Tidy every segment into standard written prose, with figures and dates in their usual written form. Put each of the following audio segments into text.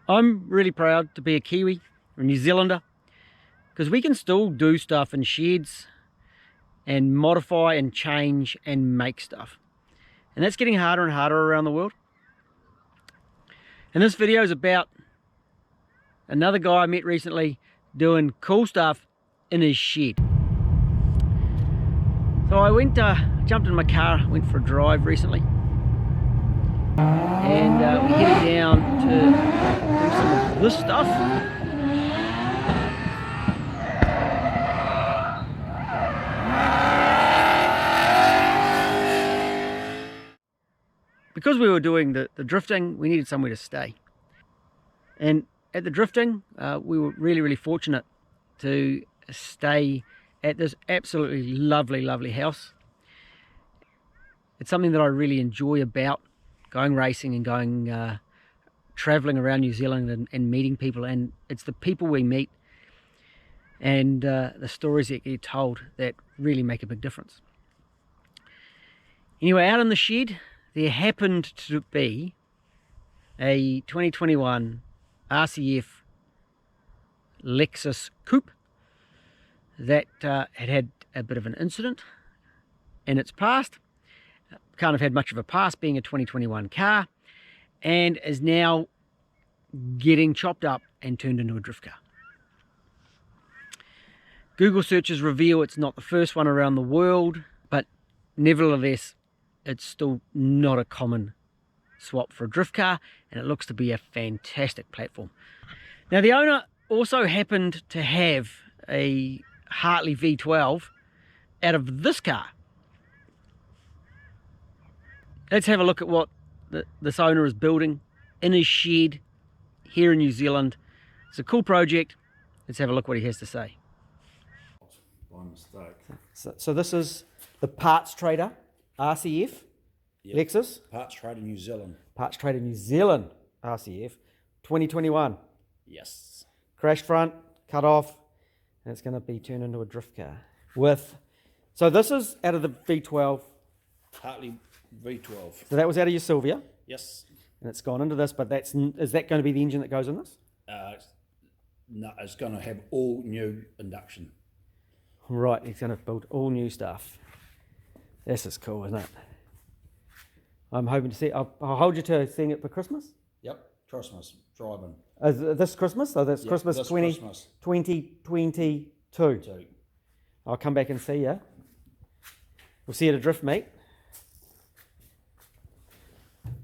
I'm really proud to be a Kiwi or a New Zealander, because we can still do stuff in sheds and modify and change and make stuff. And that's getting harder and harder around the world. And this video is about another guy I met recently doing cool stuff in his shed. So I jumped in my car, went for a drive recently, and we're heading down to do some of this stuff. Because we were doing the drifting, we needed somewhere to stay. And at the drifting, we were really fortunate to stay at this absolutely lovely house. It's something that I really enjoy about going racing and going traveling around New Zealand and meeting people. And it's the people we meet and the stories that get told that really make a big difference. Anyway, out in the shed, there happened to be a 2021 RC F Lexus Coupe that had a bit of an incident in its past. Can't have had much of a past being a 2021 car, and is now getting chopped up and turned into a drift car. Google searches reveal it's not the first one around the world, but nevertheless it's still not a common swap for a drift car, and it looks to be a fantastic platform. Now, the owner also happened to have a Hartley V12 out of this car. Let's have a look at what this owner is building in his shed here in New Zealand. It's a cool project. Let's have a look what he has to say. By mistake. So this is the Parts Trader RCF, yep. Lexus. Parts Trader New Zealand. Parts Trader New Zealand RCF, 2021. Yes. Crashed front, cut off, and it's going to be turned into a drift car. So this is out of the V12. Hartley V12. So that was out of your Sylvia. Yes. And it's gone into this, but is that going to be the engine that goes in this? No, it's going to have all new induction. Right, he's going to build all new stuff. This is cool, isn't it? I'm hoping to see. I'll hold you to seeing it for Christmas. Yep, Christmas driving. This Christmas? So that's, yep, Christmas, this 2022. I'll come back and see you. We'll see you at a drift meet.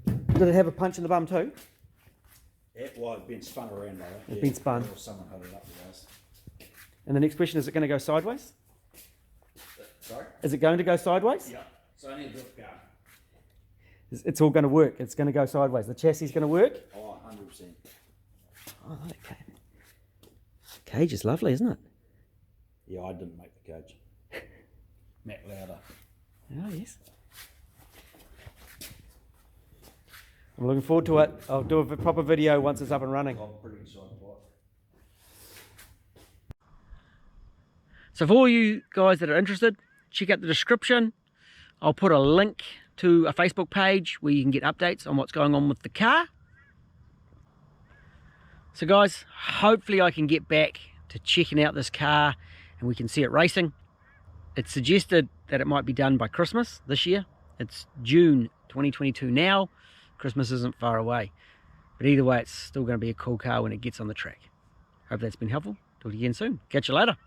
Did it have a punch in the bum too? Yeah, well, it's been spun around though. It's been spun. Or someone held it up with us. And the next question, is it going to go sideways? Sorry? Is it going to go sideways? Yeah, it's only a drift car. It's all going to work. It's going to go sideways. The chassis is going to work? Oh, 100%. Oh, okay. The cage is lovely, isn't it? Yeah, I didn't make the cage. Matt Lauder. Oh, yes. I'm looking forward to it. I'll do a proper video once it's up and running. I'm pretty excited about it. So for all you guys that are interested, check out the description. I'll put a link to a Facebook page where you can get updates on what's going on with the car. So guys, hopefully I can get back to checking out this car and we can see it racing. It's suggested that it might be done by Christmas this year. It's June 2022 now. Christmas isn't far away. But either way, it's still going to be a cool car when it gets on the track. Hope that's been helpful. Talk to you again soon. Catch you later.